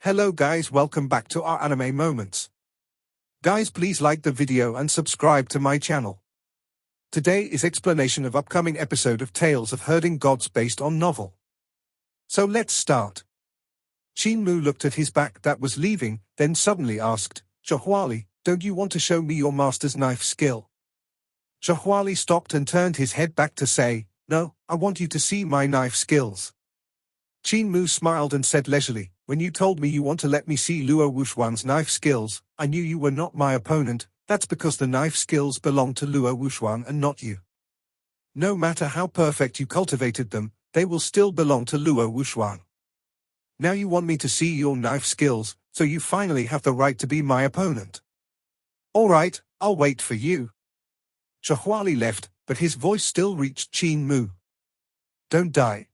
Hello guys, welcome back to our anime moments. Guys, please like the video and subscribe to my channel. Today is explanation of upcoming episode of Tales of Herding Gods based on novel. So let's start. Qin Mu looked at his back that was leaving, then suddenly asked, "Zhehwali, don't you want to show me your master's knife skill?" Zhehwali stopped and turned his head back to say, "No, I want you to see my knife skills." Qin Mu smiled and said leisurely, "When you told me you want to let me see Luo Wuxuan's knife skills, I knew you were not my opponent. That's because the knife skills belong to Luo Wuxuan and not you. No matter how perfect you cultivated them, they will still belong to Luo Wuxuan. Now you want me to see your knife skills, so you finally have the right to be my opponent. Alright, I'll wait for you." Zhehwali left, but his voice still reached Qin Mu. "Don't die.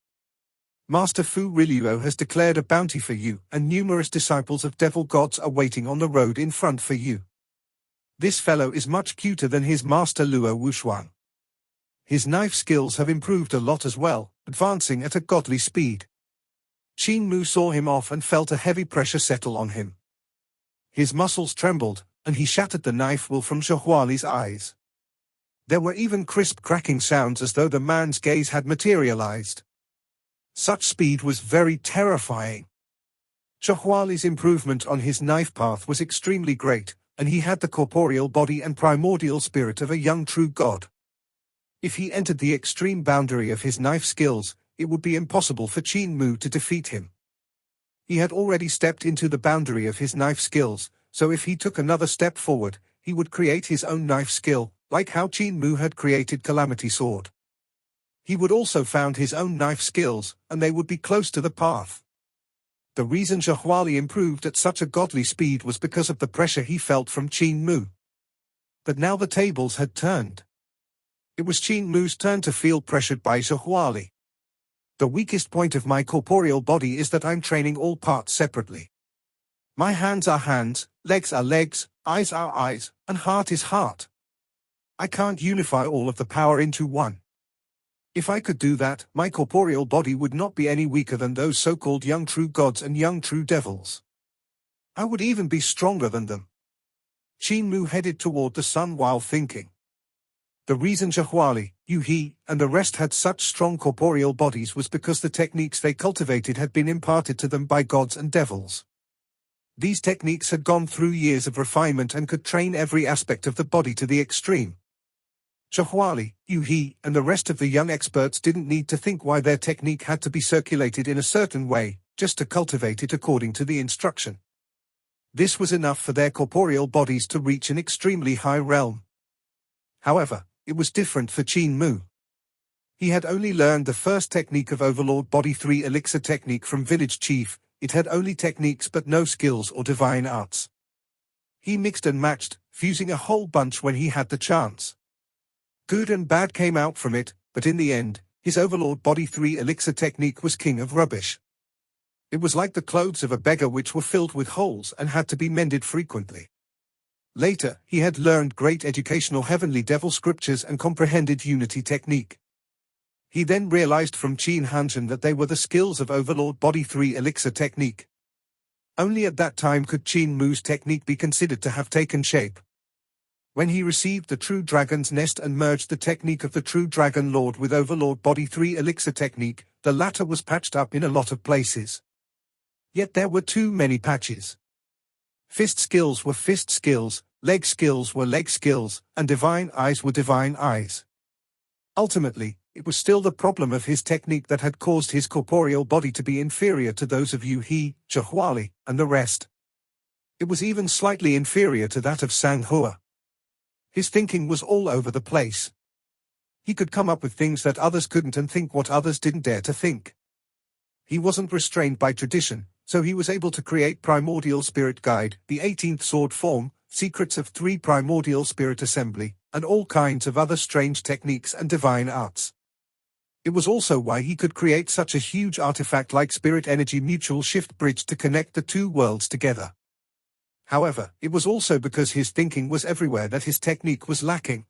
Master Fu Riluo has declared a bounty for you, and numerous disciples of devil gods are waiting on the road in front for you. This fellow is much cuter than his master Luo Wuxuan. His knife skills have improved a lot as well, advancing at a godly speed." Qin Mu saw him off and felt a heavy pressure settle on him. His muscles trembled, and he shattered the knife will from Zhehwali's eyes. There were even crisp cracking sounds as though the man's gaze had materialized. Such speed was very terrifying. Zhehwali's improvement on his knife path was extremely great, and he had the corporeal body and primordial spirit of a young true god. If he entered the extreme boundary of his knife skills, it would be impossible for Qin Mu to defeat him. He had already stepped into the boundary of his knife skills, so if he took another step forward, he would create his own knife skill, like how Qin Mu had created Calamity Sword. He would also found his own knife skills, and they would be close to the path. The reason Zhehwali improved at such a godly speed was because of the pressure he felt from Qin Mu. But now the tables had turned. It was Qin Mu's turn to feel pressured by Zhehwali. "The weakest point of my corporeal body is that I'm training all parts separately. My hands are hands, legs are legs, eyes are eyes, and heart is heart. I can't unify all of the power into one. If I could do that, my corporeal body would not be any weaker than those so-called young true gods and young true devils. I would even be stronger than them." Qin Mu headed toward the sun while thinking. The reason Zhehwali, He, and the rest had such strong corporeal bodies was because the techniques they cultivated had been imparted to them by gods and devils. These techniques had gone through years of refinement and could train every aspect of the body to the extreme. Zhehwali, He, and the rest of the young experts didn't need to think why their technique had to be circulated in a certain way, just to cultivate it according to the instruction. This was enough for their corporeal bodies to reach an extremely high realm. However, it was different for Qin Mu. He had only learned the first technique of Overlord Body 3 Elixir technique from Village Chief. It had only techniques but no skills or divine arts. He mixed and matched, fusing a whole bunch when he had the chance. Good and bad came out from it, but in the end, his Overlord Body 3 Elixir technique was king of rubbish. It was like the clothes of a beggar which were filled with holes and had to be mended frequently. Later, he had learned great educational heavenly devil scriptures and comprehended unity technique. He then realized from Qin Hanzhen that they were the skills of Overlord Body 3 Elixir technique. Only at that time could Qin Mu's technique be considered to have taken shape. When he received the True Dragon's Nest and merged the technique of the True Dragon Lord with Overlord Body 3 Elixir technique, the latter was patched up in a lot of places. Yet there were too many patches. Fist skills were fist skills, leg skills were leg skills, and divine eyes were divine eyes. Ultimately, it was still the problem of his technique that had caused his corporeal body to be inferior to those of He, Zhehwali, and the rest. It was even slightly inferior to that of Sanghua. His thinking was all over the place. He could come up with things that others couldn't and think what others didn't dare to think. He wasn't restrained by tradition, so he was able to create Primordial Spirit Guide, the 18th Sword Form, Secrets of 3 Primordial Spirit Assembly, and all kinds of other strange techniques and divine arts. It was also why he could create such a huge artifact like Spirit Energy Mutual Shift Bridge to connect the two worlds together. However, it was also because his thinking was everywhere that his technique was lacking.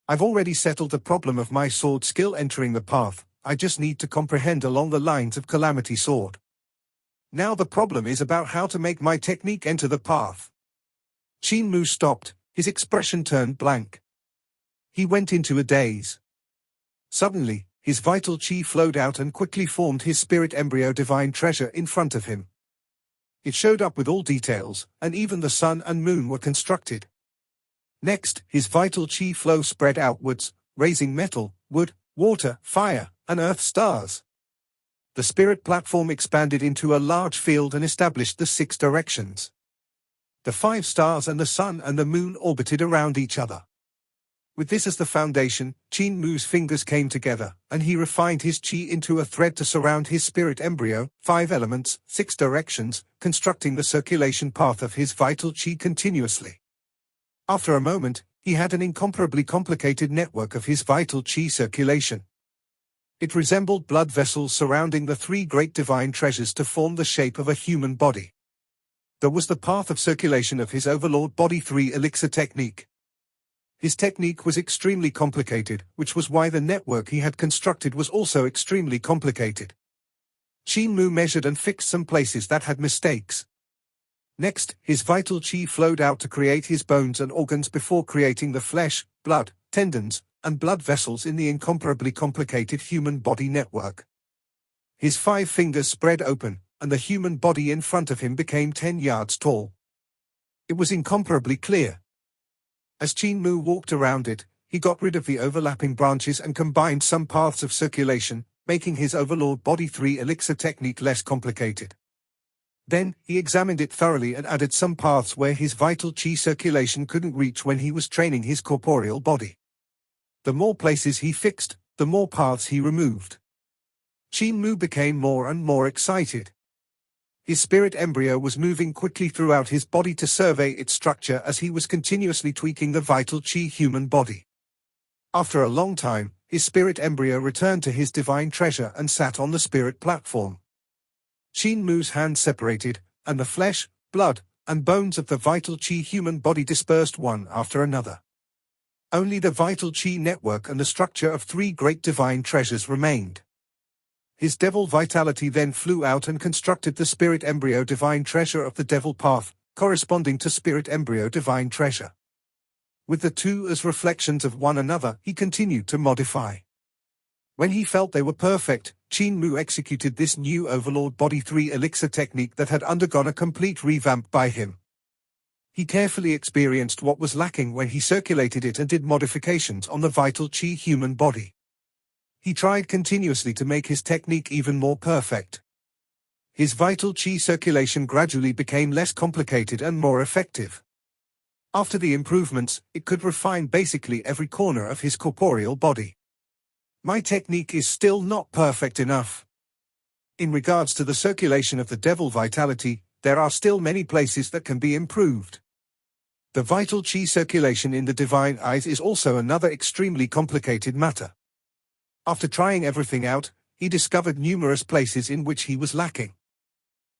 "I've already settled the problem of my sword skill entering the path, I just need to comprehend along the lines of Calamity Sword. Now the problem is about how to make my technique enter the path. Qin Mu stopped, his expression turned blank. He went into a daze. Suddenly, his vital chi flowed out and quickly formed his spirit embryo divine treasure in front of him. It showed up with all details, and even the sun and moon were constructed. Next, his vital chi flow spread outwards, raising metal, wood, water, fire, and earth stars. The spirit platform expanded into a large field and established the 6 directions. The 5 stars and the sun and the moon orbited around each other. With this as the foundation, Qin Mu's fingers came together, and he refined his qi into a thread to surround his spirit embryo, 5 elements, 6 directions, constructing the circulation path of his vital qi continuously. After a moment, he had an incomparably complicated network of his vital qi circulation. It resembled blood vessels surrounding the 3 great divine treasures to form the shape of a human body. There was the path of circulation of his overlord body 3 elixir technique. His technique was extremely complicated, which was why the network he had constructed was also extremely complicated. Qin Mu measured and fixed some places that had mistakes. Next, his vital qi flowed out to create his bones and organs before creating the flesh, blood, tendons, and blood vessels in the incomparably complicated human body network. His 5 fingers spread open, and the human body in front of him became 10 yards tall. It was incomparably clear. As Qin Mu walked around it, he got rid of the overlapping branches and combined some paths of circulation, making his overlord body 3 elixir technique less complicated. Then, he examined it thoroughly and added some paths where his vital qi circulation couldn't reach when he was training his corporeal body. The more places he fixed, the more paths he removed. Qin Mu became more and more excited. His spirit embryo was moving quickly throughout his body to survey its structure as he was continuously tweaking the vital qi human body. After a long time, his spirit embryo returned to his divine treasure and sat on the spirit platform. Qin Mu's hands separated, and the flesh, blood, and bones of the vital qi human body dispersed one after another. Only the vital qi network and the structure of 3 great divine treasures remained. His devil vitality then flew out and constructed the spirit embryo divine treasure of the devil path, corresponding to spirit embryo divine treasure. With the 2 as reflections of one another, he continued to modify. When he felt they were perfect, Qin Mu executed this new overlord body 3 elixir technique that had undergone a complete revamp by him. He carefully experienced what was lacking when he circulated it and did modifications on the vital qi human body. He tried continuously to make his technique even more perfect. His vital qi circulation gradually became less complicated and more effective. After the improvements, it could refine basically every corner of his corporeal body. My technique is still not perfect enough. In regards to the circulation of the devil vitality, there are still many places that can be improved. The vital qi circulation in the divine eyes is also another extremely complicated matter. After trying everything out, he discovered numerous places in which he was lacking.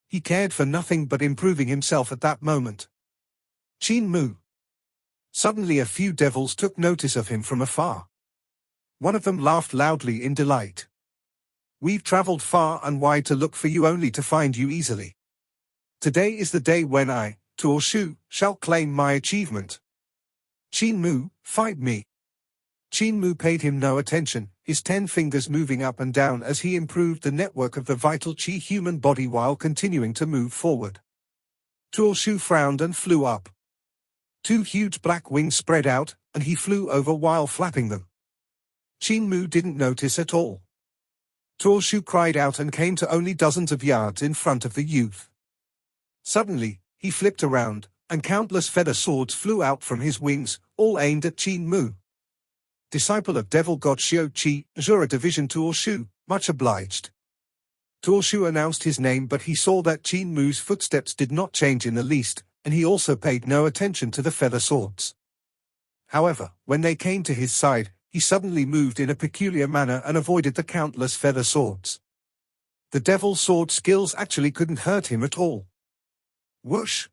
He cared for nothing but improving himself at that moment. Qin Mu. Suddenly a few devils took notice of him from afar. One of them laughed loudly in delight. "We've traveled far and wide to look for you only to find you easily. Today is the day when I, Tuo Shu, shall claim my achievement. Qin Mu, fight me." Qin Mu paid him no attention, his 10 fingers moving up and down as he improved the network of the vital qi human body while continuing to move forward. Tuo Shu frowned and flew up. 2 huge black wings spread out, and he flew over while flapping them. Qin Mu didn't notice at all. Tuo Shu cried out and came to only dozens of yards in front of the youth. Suddenly, he flipped around, and countless feather swords flew out from his wings, all aimed at Qin Mu. Disciple of devil god Xiao Qi, Zhura Division Tuo Shu, much obliged. Tuo Shu announced his name, but he saw that Qin Mu's footsteps did not change in the least, and he also paid no attention to the feather swords. However, when they came to his side, he suddenly moved in a peculiar manner and avoided the countless feather swords. The devil sword skills actually couldn't hurt him at all. Whoosh!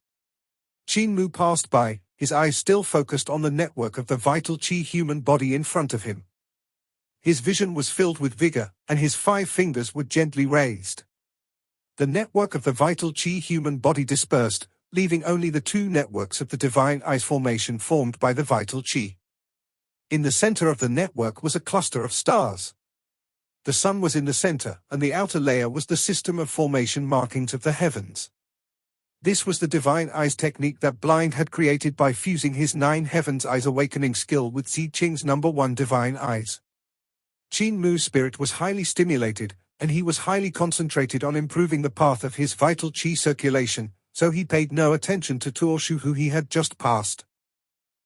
Qin Mu passed by, his eyes still focused on the network of the vital qi human body in front of him. His vision was filled with vigor, and his 5 fingers were gently raised. The network of the vital Qi human body dispersed, leaving only the two networks of the divine eyes formation formed by the vital Qi. In the center of the network was a cluster of stars. The sun was in the center, and the outer layer was the system of formation markings of the heavens. This was the divine eyes technique that Blind had created by fusing his 9 heavens eyes awakening skill with Zi Qing's number 1 divine eyes. Qin Mu's spirit was highly stimulated, and he was highly concentrated on improving the path of his vital Qi circulation, so he paid no attention to Tuo Shu who he had just passed.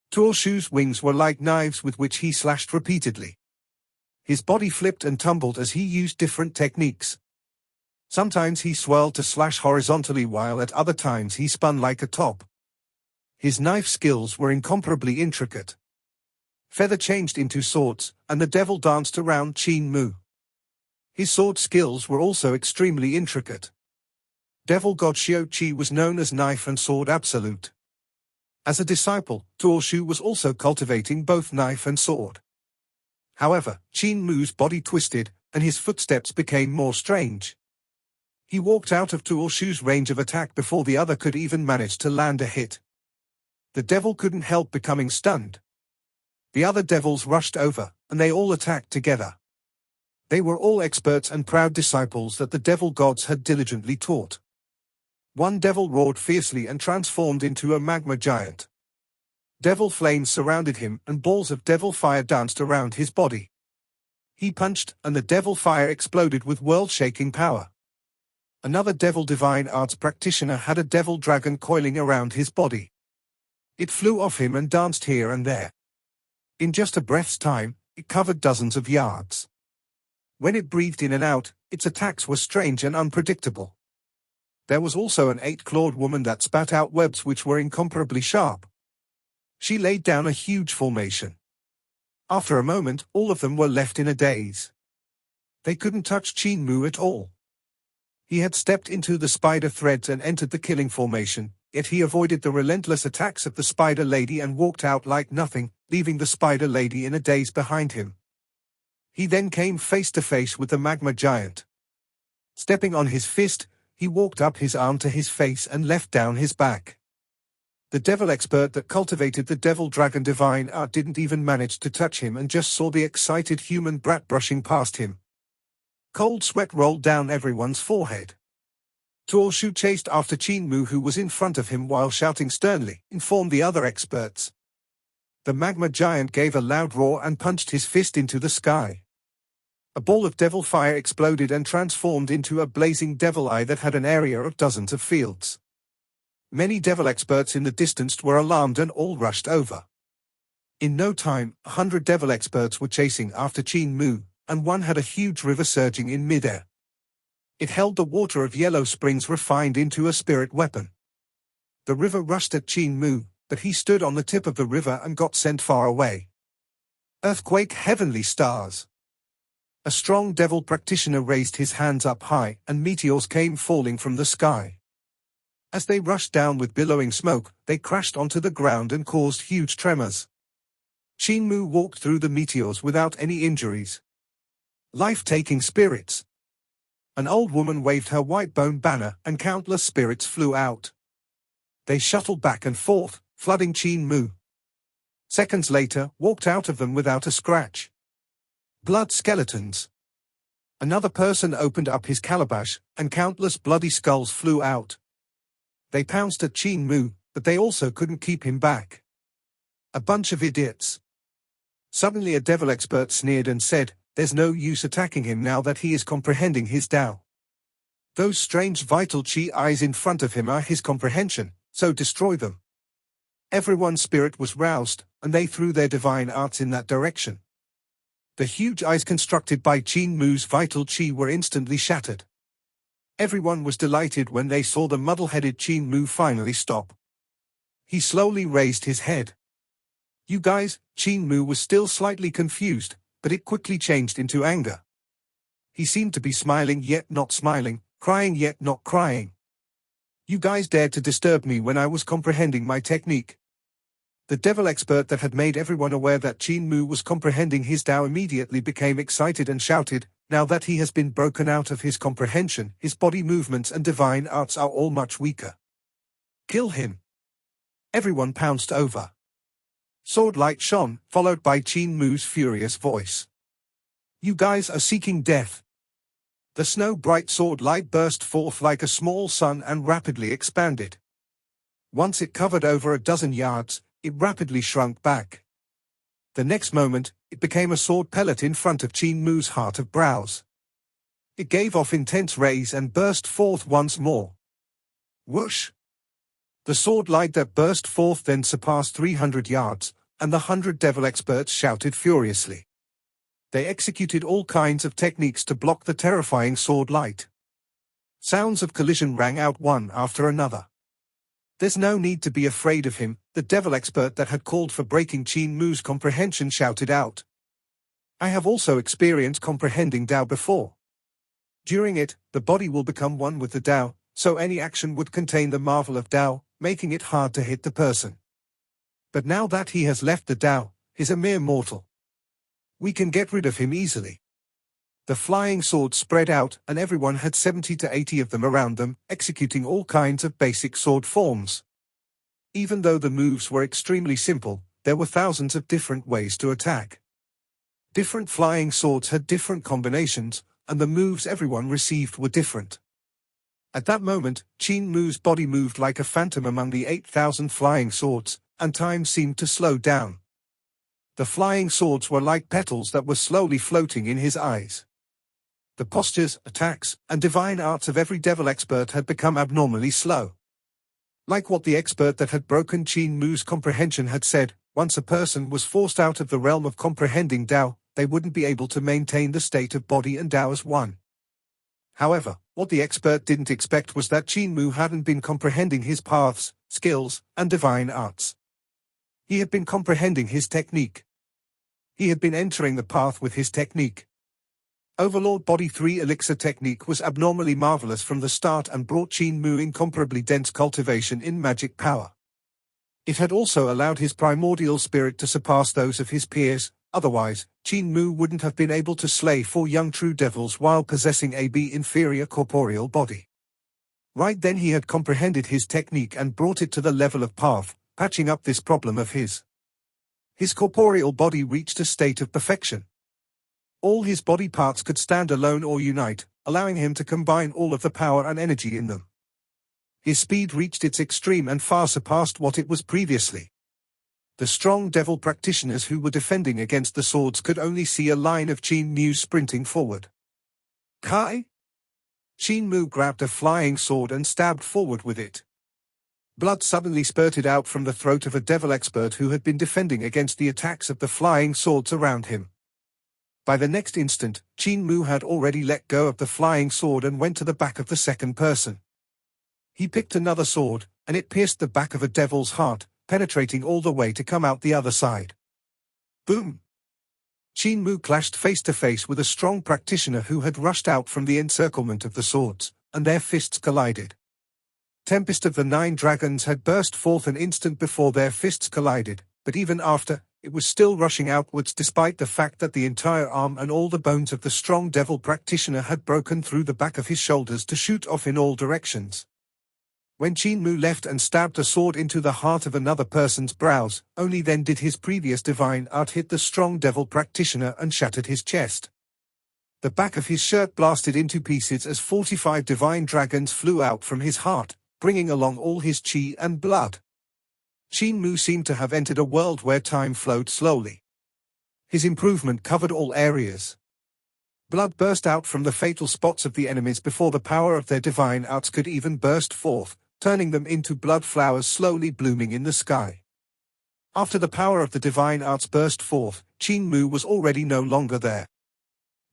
Tuo Shu's wings were like knives with which he slashed repeatedly. His body flipped and tumbled as he used different techniques. Sometimes he swirled to slash horizontally while at other times he spun like a top. His knife skills were incomparably intricate. Feather changed into swords, and the devil danced around Qin Mu. His sword skills were also extremely intricate. Devil god Xiao Qi was known as Knife and Sword Absolute. As a disciple, Tuo Shu was also cultivating both knife and sword. However, Qin Mu's body twisted, and his footsteps became more strange. He walked out of Tuo Shu's range of attack before the other could even manage to land a hit. The devil couldn't help becoming stunned. The other devils rushed over, and they all attacked together. They were all experts and proud disciples that the devil gods had diligently taught. One devil roared fiercely and transformed into a magma giant. Devil flames surrounded him and balls of devil fire danced around his body. He punched, and the devil fire exploded with world-shaking power. Another devil divine arts practitioner had a devil dragon coiling around his body. It flew off him and danced here and there. In just a breath's time, it covered dozens of yards. When it breathed in and out, its attacks were strange and unpredictable. There was also an 8-clawed woman that spat out webs which were incomparably sharp. She laid down a huge formation. After a moment, all of them were left in a daze. They couldn't touch Qin Mu at all. He had stepped into the spider threads and entered the killing formation, yet he avoided the relentless attacks of the spider lady and walked out like nothing, leaving the spider lady in a daze behind him. He then came face to face with the magma giant. Stepping on his fist, he walked up his arm to his face and left down his back. The devil expert that cultivated the devil dragon divine art didn't even manage to touch him and just saw the excited human brat brushing past him. Cold sweat rolled down everyone's forehead. Tuo Shu chased after Qin Mu who was in front of him while shouting sternly, informed the other experts. The magma giant gave a loud roar and punched his fist into the sky. A ball of devil fire exploded and transformed into a blazing devil eye that had an area of dozens of fields. Many devil experts in the distance were alarmed and all rushed over. In no time, 100 devil experts were chasing after Qin Mu, and one had a huge river surging in midair. It held the water of yellow springs refined into a spirit weapon. The river rushed at Qin Mu, but he stood on the tip of the river and got sent far away. Earthquake, heavenly stars. A strong devil practitioner raised his hands up high, and meteors came falling from the sky. As they rushed down with billowing smoke, they crashed onto the ground and caused huge tremors. Qin Mu walked through the meteors without any injuries. Life-taking spirits. An old woman waved her white bone banner, and countless spirits flew out. They shuttled back and forth, flooding Qin Mu. Seconds later, walked out of them without a scratch. Blood skeletons. Another person opened up his calabash, and countless bloody skulls flew out. They pounced at Qin Mu, but they also couldn't keep him back. A bunch of idiots. Suddenly a devil expert sneered and said, "There's no use attacking him now that he is comprehending his Tao. Those strange vital Qi eyes in front of him are his comprehension, so destroy them." Everyone's spirit was roused, and they threw their divine arts in that direction. The huge eyes constructed by Qin Mu's vital Qi were instantly shattered. Everyone was delighted when they saw the muddle-headed Qin Mu finally stop. He slowly raised his head. "You guys," Qin Mu was still slightly confused, but it quickly changed into anger. He seemed to be smiling yet not smiling, crying yet not crying. "You guys dared to disturb me when I was comprehending my technique." The devil expert that had made everyone aware that Qin Mu was comprehending his Tao immediately became excited and shouted, Now that he has been broken out of his comprehension, his body movements and divine arts are all much weaker. Kill him! Everyone pounced over. Sword light shone, followed by Qin Mu's furious voice. You guys are seeking death. The snow-bright sword light burst forth like a small sun and rapidly expanded. Once it covered over a dozen yards, it rapidly shrunk back. The next moment, it became a sword pellet in front of Qin Mu's heart of brows. It gave off intense rays and burst forth once more. Whoosh! The sword light that burst forth then surpassed 300 yards, and the 100 devil experts shouted furiously. They executed all kinds of techniques to block the terrifying sword light. Sounds of collision rang out one after another. There's no need to be afraid of him, the devil expert that had called for breaking Qin Mu's comprehension shouted out. I have also experienced comprehending Tao before. During it, the body will become one with the Tao, so any action would contain the marvel of Tao, making it hard to hit the person. But now that he has left the Tao, he's a mere mortal. We can get rid of him easily. The flying swords spread out, and everyone had 70 to 80 of them around them, executing all kinds of basic sword forms. Even though the moves were extremely simple, there were thousands of different ways to attack. Different flying swords had different combinations, and the moves everyone received were different. At that moment, Qin Mu's body moved like a phantom among the 8,000 flying swords, and time seemed to slow down. The flying swords were like petals that were slowly floating in his eyes. The postures, attacks, and divine arts of every devil expert had become abnormally slow. Like what the expert that had broken Qin Mu's comprehension had said, once a person was forced out of the realm of comprehending Tao, they wouldn't be able to maintain the state of body and Tao as one. However, what the expert didn't expect was that Qin Mu hadn't been comprehending his paths, skills, and divine arts. He had been comprehending his technique. He had been entering the path with his technique. Overlord Body 3 Elixir technique was abnormally marvelous from the start and brought Qin Mu incomparably dense cultivation in magic power. It had also allowed his primordial spirit to surpass those of his peers, otherwise, Qin Mu wouldn't have been able to slay 4 young true devils while possessing a inferior corporeal body. Right then he had comprehended his technique and brought it to the level of path, patching up this problem of his. His corporeal body reached a state of perfection. All his body parts could stand alone or unite, allowing him to combine all of the power and energy in them. His speed reached its extreme and far surpassed what it was previously. The strong devil practitioners who were defending against the swords could only see a line of Qin Mu sprinting forward. Kai? Qin Mu grabbed a flying sword and stabbed forward with it. Blood suddenly spurted out from the throat of a devil expert who had been defending against the attacks of the flying swords around him. By the next instant, Qin Mu had already let go of the flying sword and went to the back of the second person. He picked another sword, and it pierced the back of a devil's heart, penetrating all the way to come out the other side. Boom! Qin Mu clashed face to face with a strong practitioner who had rushed out from the encirclement of the swords, and their fists collided. Tempest of the 9 dragons had burst forth an instant before their fists collided, but even after, it was still rushing outwards despite the fact that the entire arm and all the bones of the strong devil practitioner had broken through the back of his shoulders to shoot off in all directions. When Qin Mu left and stabbed a sword into the heart of another person's brows, only then did his previous divine art hit the strong devil practitioner and shattered his chest. The back of his shirt blasted into pieces as 45 divine dragons flew out from his heart, bringing along all his chi and blood. Qin Mu seemed to have entered a world where time flowed slowly. His improvement covered all areas. Blood burst out from the fatal spots of the enemies before the power of their divine arts could even burst forth, turning them into blood flowers slowly blooming in the sky. After the power of the divine arts burst forth, Qin Mu was already no longer there.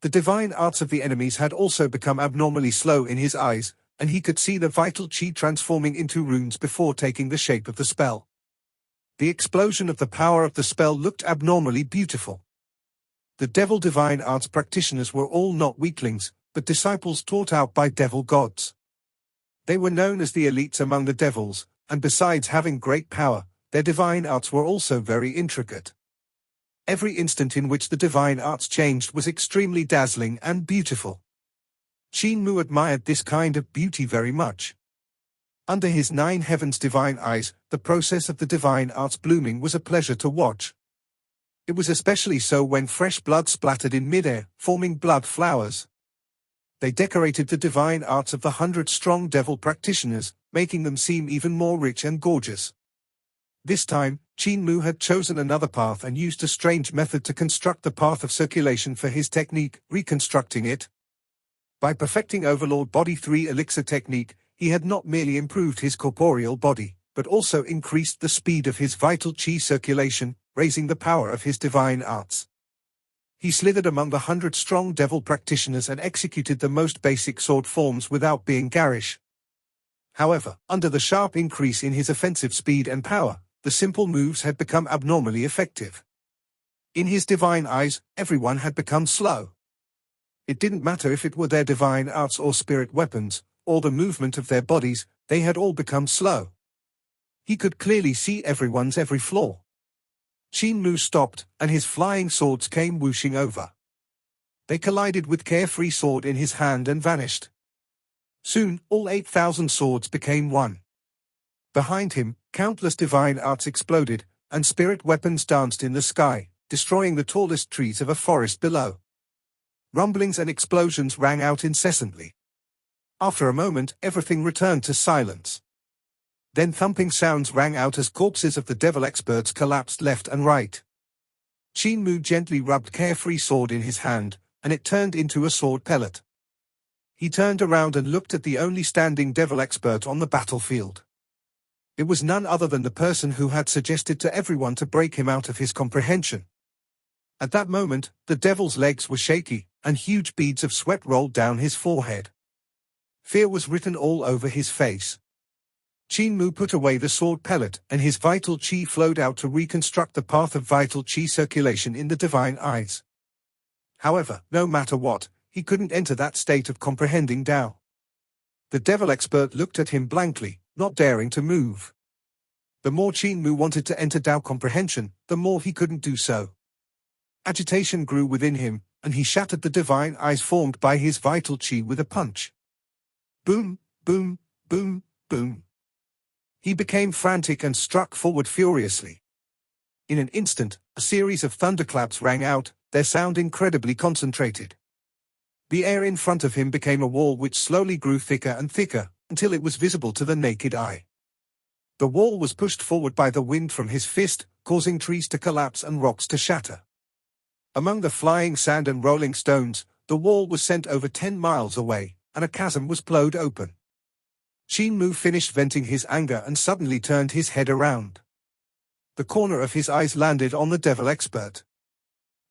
The divine arts of the enemies had also become abnormally slow in his eyes, and he could see the vital chi transforming into runes before taking the shape of the spell. The explosion of the power of the spell looked abnormally beautiful. The devil divine arts practitioners were all not weaklings, but disciples taught out by devil gods. They were known as the elites among the devils, and besides having great power, their divine arts were also very intricate. Every instant in which the divine arts changed was extremely dazzling and beautiful. Qin Mu admired this kind of beauty very much. Under his 9 heavens' divine eyes, the process of the divine arts blooming was a pleasure to watch. It was especially so when fresh blood splattered in midair, forming blood flowers. They decorated the divine arts of the 100-strong devil practitioners, making them seem even more rich and gorgeous. This time, Qin Mu had chosen another path and used a strange method to construct the path of circulation for his technique, reconstructing it. By perfecting Overlord Body 3 elixir technique, he had not merely improved his corporeal body, but also increased the speed of his vital qi circulation, raising the power of his divine arts. He slithered among the 100-strong devil practitioners and executed the most basic sword forms without being garish. However, under the sharp increase in his offensive speed and power, the simple moves had become abnormally effective. In his divine eyes, everyone had become slow. It didn't matter if it were their divine arts or spirit weapons, or the movement of their bodies, they had all become slow. He could clearly see everyone's every flaw. Qin Mu stopped, and his flying swords came whooshing over. They collided with Carefree sword in his hand and vanished. Soon, all 8,000 swords became one. Behind him, countless divine arts exploded, and spirit weapons danced in the sky, destroying the tallest trees of a forest below. Rumblings and explosions rang out incessantly. After a moment, everything returned to silence. Then thumping sounds rang out as corpses of the devil experts collapsed left and right. Qin Mu gently rubbed Carefree sword in his hand, and it turned into a sword pellet. He turned around and looked at the only standing devil expert on the battlefield. It was none other than the person who had suggested to everyone to break him out of his comprehension. At that moment, the devil's legs were shaky, and huge beads of sweat rolled down his forehead. Fear was written all over his face. Qin Mu put away the sword pellet, and his vital qi flowed out to reconstruct the path of vital qi circulation in the divine eyes. However, no matter what, he couldn't enter that state of comprehending Tao. The devil expert looked at him blankly, not daring to move. The more Qin Mu wanted to enter Tao comprehension, the more he couldn't do so. Agitation grew within him, and he shattered the divine eyes formed by his vital qi with a punch. Boom, boom, boom, boom. He became frantic and struck forward furiously. In an instant, a series of thunderclaps rang out, their sound incredibly concentrated. The air in front of him became a wall which slowly grew thicker and thicker, until it was visible to the naked eye. The wall was pushed forward by the wind from his fist, causing trees to collapse and rocks to shatter. Among the flying sand and rolling stones, the wall was sent over 10 miles away, and a chasm was plowed open. Qin Mu finished venting his anger and suddenly turned his head around. The corner of his eyes landed on the devil expert.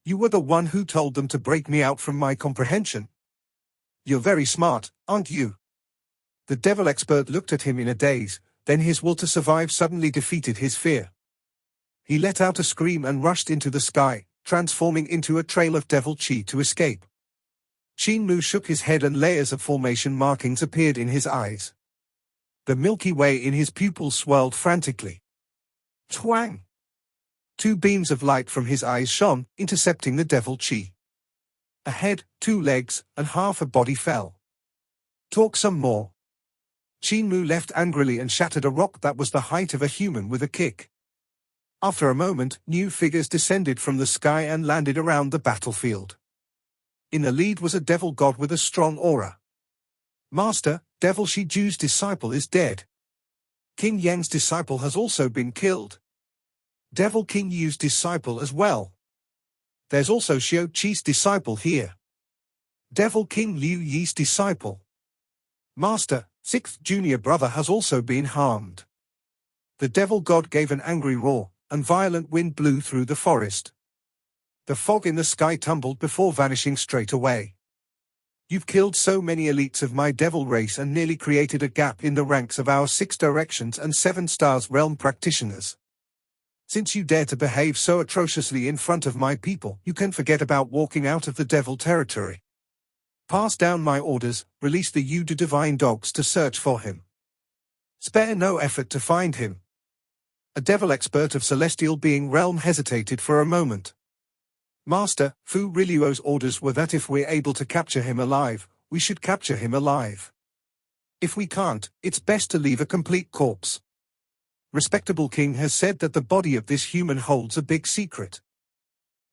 You were the one who told them to break me out from my comprehension. You're very smart, aren't you? The devil expert looked at him in a daze, then his will to survive suddenly defeated his fear. He let out a scream and rushed into the sky, transforming into a trail of devil qi to escape. Qin Mu shook his head and layers of formation markings appeared in his eyes. The Milky Way in his pupils swirled frantically. Twang! 2 beams of light from his eyes shone, intercepting the devil qi. A head, 2 legs, and half a body fell. Talk some more. Qin Mu left angrily and shattered a rock that was the height of a human with a kick. After a moment, new figures descended from the sky and landed around the battlefield. In the lead was a devil god with a strong aura. Master, Devil Shiju's disciple is dead. King Yang's disciple has also been killed. Devil King Yu's disciple as well. There's also Xiao Qi's disciple here. Devil King Liu Yi's disciple. Master, 6th junior brother has also been harmed. The devil god gave an angry roar, and violent wind blew through the forest. The fog in the sky tumbled before vanishing straight away. You've killed so many elites of my devil race and nearly created a gap in the ranks of our 6 directions and 7 stars realm practitioners. Since you dare to behave so atrociously in front of my people, you can forget about walking out of the devil territory. Pass down my orders, release the Yudu divine dogs to search for him. Spare no effort to find him. A devil expert of celestial being realm hesitated for a moment. Master, Fu Riluo's orders were that if we're able to capture him alive, we should capture him alive. If we can't, it's best to leave a complete corpse. Respectable king has said that the body of this human holds a big secret.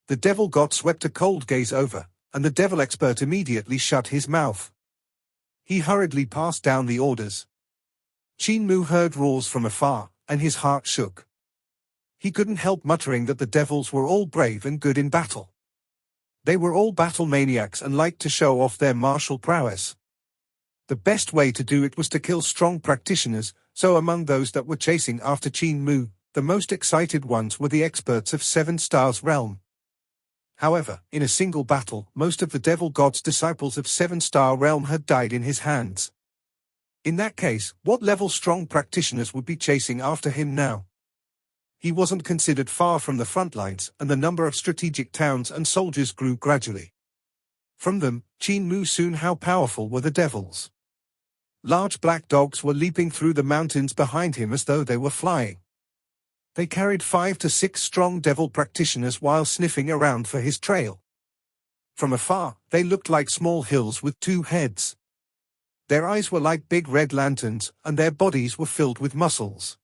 The devil god swept a cold gaze over, and the devil expert immediately shut his mouth. He hurriedly passed down the orders. Qin Mu heard roars from afar, and his heart shook. He couldn't help muttering that the devils were all brave and good in battle. They were all battle maniacs and liked to show off their martial prowess. The best way to do it was to kill strong practitioners, so among those that were chasing after Qin Mu, the most excited ones were the experts of Seven Stars realm. However, in a single battle, most of the devil god's disciples of Seven Star realm had died in his hands. In that case, what level strong practitioners would be chasing after him now? He wasn't considered far from the front lines, and the number of strategic towns and soldiers grew gradually. From them, Qin Mu soon how powerful were the devils. Large black dogs were leaping through the mountains behind him as though they were flying. They carried 5 to 6 strong devil practitioners while sniffing around for his trail. From afar, they looked like small hills with 2 heads. Their eyes were like big red lanterns, and their bodies were filled with muscles.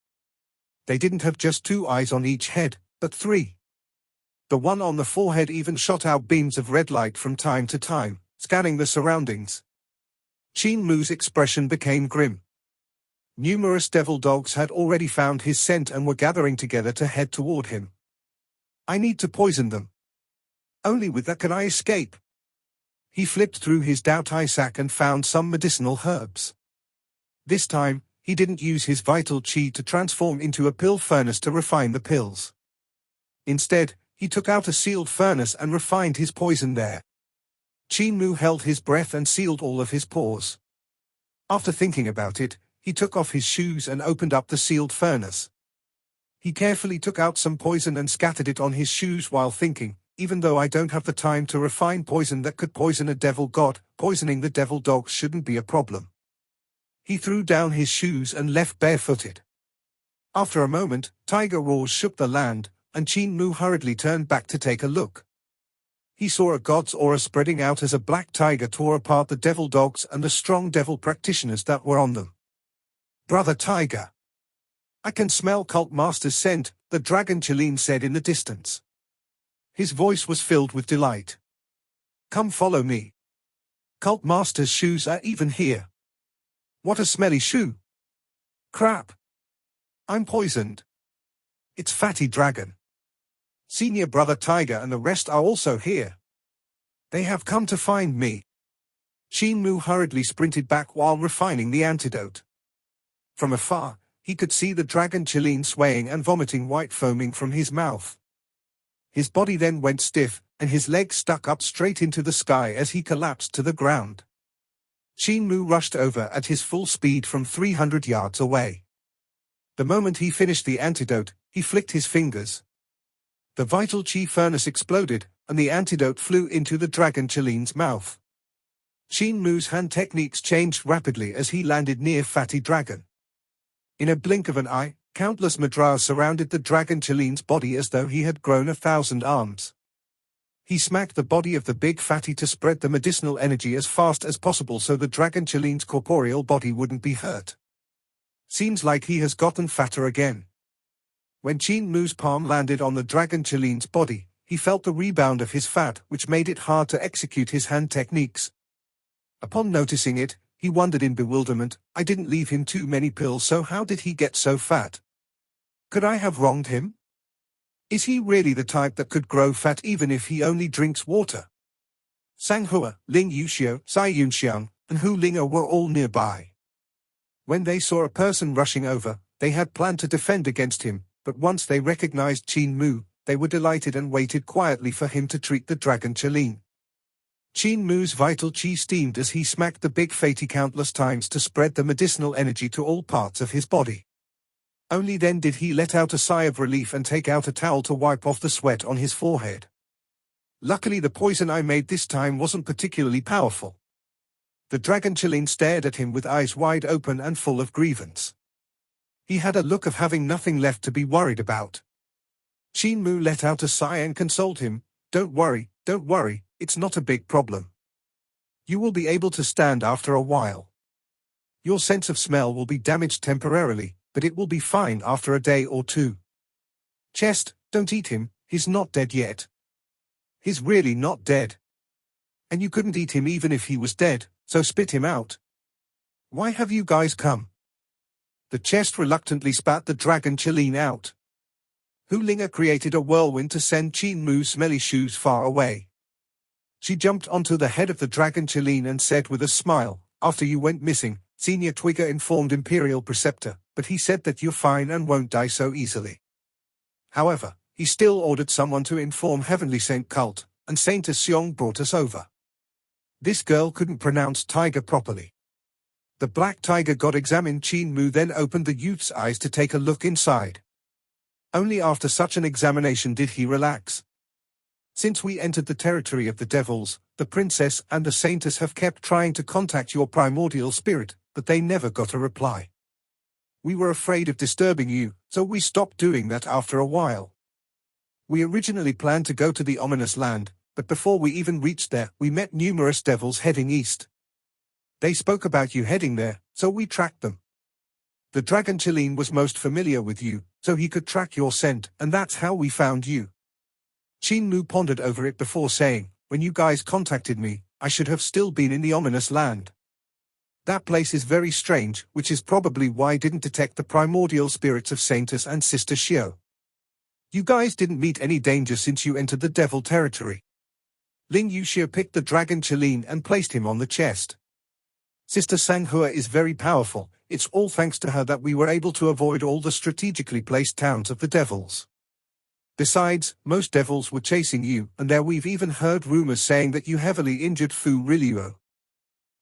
They didn't have just 2 eyes on each head, but 3. The one on the forehead even shot out beams of red light from time to time, scanning the surroundings. Qin Mu's expression became grim. Numerous devil dogs had already found his scent and were gathering together to head toward him. I need to poison them. Only with that can I escape. He flipped through his Daotai sack and found some medicinal herbs. This time, he didn't use his vital qi to transform into a pill furnace to refine the pills. Instead, he took out a sealed furnace and refined his poison there. Qin Mu held his breath and sealed all of his pores. After thinking about it, he took off his shoes and opened up the sealed furnace. He carefully took out some poison and scattered it on his shoes while thinking, even though I don't have the time to refine poison that could poison a devil god, poisoning the devil dogs shouldn't be a problem. He threw down his shoes and left barefooted. After a moment, tiger roars shook the land, and Qin Mu hurriedly turned back to take a look. He saw a god's aura spreading out as a black tiger tore apart the devil dogs and the strong devil practitioners that were on them. Brother Tiger! I can smell Cult Master's scent, the dragon Qilin said in the distance. His voice was filled with delight. Come follow me. Cult Master's shoes are even here. What a smelly shoe. Crap. I'm poisoned. It's Fatty Dragon. Senior Brother Tiger and the rest are also here. They have come to find me. Qin Mu hurriedly sprinted back while refining the antidote. From afar, he could see the dragon Qilin swaying and vomiting white foaming from his mouth. His body then went stiff, and his legs stuck up straight into the sky as he collapsed to the ground. Qin Mu rushed over at his full speed from 300 yards away. The moment he finished the antidote, he flicked his fingers. The vital qi furnace exploded, and the antidote flew into the dragon Qilin's mouth. Qin Mu's hand techniques changed rapidly as he landed near Fatty Dragon. In a blink of an eye, countless mudras surrounded the dragon Qilin's body as though he had grown 1,000 arms. He smacked the body of the big fatty to spread the medicinal energy as fast as possible so the dragon Qilin's corporeal body wouldn't be hurt. Seems like he has gotten fatter again. When Qin Mu's palm landed on the dragon Qilin's body, he felt the rebound of his fat, which made it hard to execute his hand techniques. Upon noticing it, he wondered in bewilderment, I didn't leave him too many pills, so how did he get so fat? Could I have wronged him? Is he really the type that could grow fat even if he only drinks water? Sang Hua, Ling Yuxiu, Sai Yunxiang, and Hu Ling'er were all nearby. When they saw a person rushing over, they had planned to defend against him, but once they recognized Qin Mu, they were delighted and waited quietly for him to treat the dragon Qilin. Qin Mu's vital qi steamed as he smacked the big fatty countless times to spread the medicinal energy to all parts of his body. Only then did he let out a sigh of relief and take out a towel to wipe off the sweat on his forehead. Luckily the poison I made this time wasn't particularly powerful. The dragon Qilin stared at him with eyes wide open and full of grievance. He had a look of having nothing left to be worried about. Qin Mu let out a sigh and consoled him, Don't worry, it's not a big problem. You will be able to stand after a while. Your sense of smell will be damaged temporarily, but it will be fine after a day or two. Chest, don't eat him, he's not dead yet. He's really not dead. And you couldn't eat him even if he was dead, so spit him out. Why have you guys come? The chest reluctantly spat the dragon Qin out. Hu Linga created a whirlwind to send Qin Mu's smelly shoes far away. She jumped onto the head of the dragon Qin and said with a smile, "After you went missing, Senior Twigger informed Imperial Preceptor, but he said that you're fine and won't die so easily. However, he still ordered someone to inform Heavenly Saint Cult, and Saint Seong brought us over." This girl couldn't pronounce tiger properly. The black tiger god examined Qin Mu, then opened the youth's eyes to take a look inside. Only after such an examination did he relax. "Since we entered the territory of the devils, the princess and the saintess have kept trying to contact your primordial spirit, but they never got a reply. We were afraid of disturbing you, so we stopped doing that after a while. We originally planned to go to the ominous land, but before we even reached there, we met numerous devils heading east. They spoke about you heading there, so we tracked them. The dragon Qin was most familiar with you, so he could track your scent, and that's how we found you." Qin Mu pondered over it before saying, "When you guys contacted me, I should have still been in the ominous land. That place is very strange, which is probably why I didn't detect the primordial spirits of Saintess and Sister Xiao. You guys didn't meet any danger since you entered the devil territory." Ling Yuxia picked the dragon Qin and placed him on the chest. "Sister Sanghua is very powerful. It's all thanks to her that we were able to avoid all the strategically placed towns of the devils. Besides, most devils were chasing you, and there we've even heard rumors saying that you heavily injured Fu Rilluo.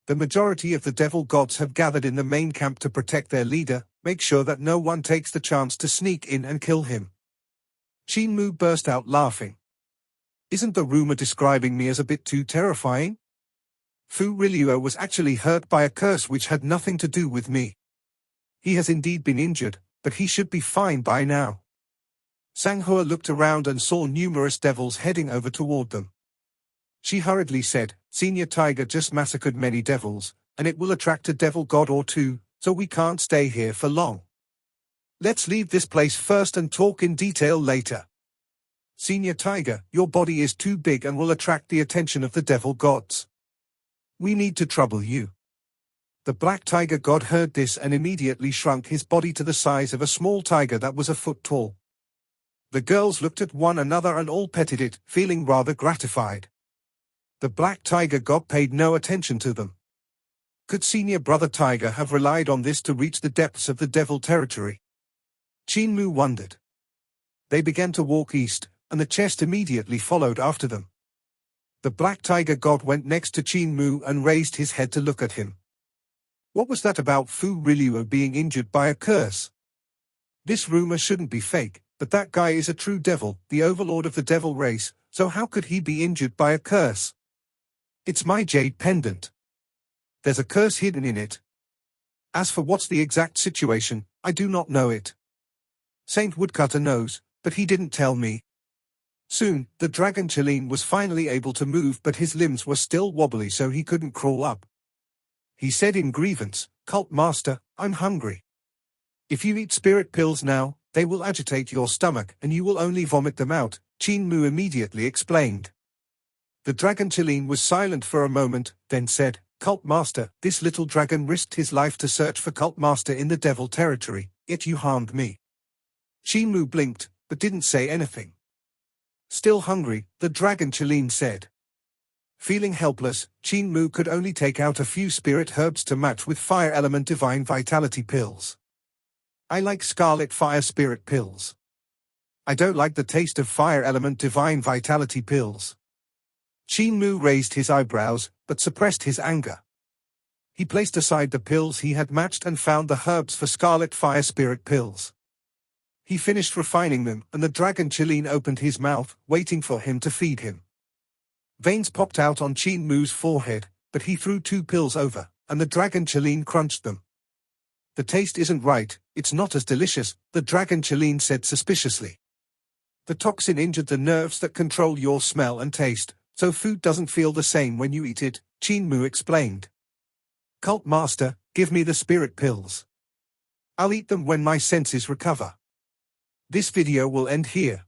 The majority of the devil gods have gathered in the main camp to protect their leader, make sure that no one takes the chance to sneak in and kill him." Qin Mu burst out laughing. "Isn't the rumor describing me as a bit too terrifying? Fu Rilluo was actually hurt by a curse which had nothing to do with me. He has indeed been injured, but he should be fine by now." Sanghua looked around and saw numerous devils heading over toward them. She hurriedly said, "Senior Tiger just massacred many devils, and it will attract a devil god or two, so we can't stay here for long. Let's leave this place first and talk in detail later. Senior Tiger, your body is too big and will attract the attention of the devil gods. We need to trouble you." The black tiger god heard this and immediately shrunk his body to the size of a small tiger that was a foot tall. The girls looked at one another and all petted it, feeling rather gratified. The black tiger god paid no attention to them. Could senior brother tiger have relied on this to reach the depths of the devil territory? Qin Mu wondered. They began to walk east, and the chest immediately followed after them. The black tiger god went next to Qin Mu and raised his head to look at him. What was that about Fu Rilluo being injured by a curse? This rumor shouldn't be fake, but that guy is a true devil, the overlord of the devil race, so how could he be injured by a curse? It's my jade pendant. There's a curse hidden in it. As for what's the exact situation, I do not know it. Saint Woodcutter knows, but he didn't tell me. Soon, the dragon Qin was finally able to move, but his limbs were still wobbly so he couldn't crawl up. He said in grievance, "Cult Master, I'm hungry. If you eat spirit pills now, they will agitate your stomach and you will only vomit them out," Qin Mu immediately explained. The dragon Qin was silent for a moment, then said, "Cult Master, this little dragon risked his life to search for Cult Master in the devil territory, yet you harmed me." Qin Mu blinked, but didn't say anything. Still hungry, the dragon Qin said. Feeling helpless, Qin Mu could only take out a few spirit herbs to match with fire element divine vitality pills. "I like scarlet fire spirit pills. I don't like the taste of fire element divine vitality pills." Qin Mu raised his eyebrows, but suppressed his anger. He placed aside the pills he had matched and found the herbs for scarlet fire spirit pills. He finished refining them, and the dragon Qin opened his mouth, waiting for him to feed him. Veins popped out on Qin Mu's forehead, but he threw 2 pills over, and the dragon Qin crunched them. "The taste isn't right, it's not as delicious," the dragon Qin said suspiciously. The toxin injured the nerves that control your smell and taste, so food doesn't feel the same when you eat it, Qin Mu explained. Cult Master, give me the spirit pills. I'll eat them when my senses recover. This video will end here.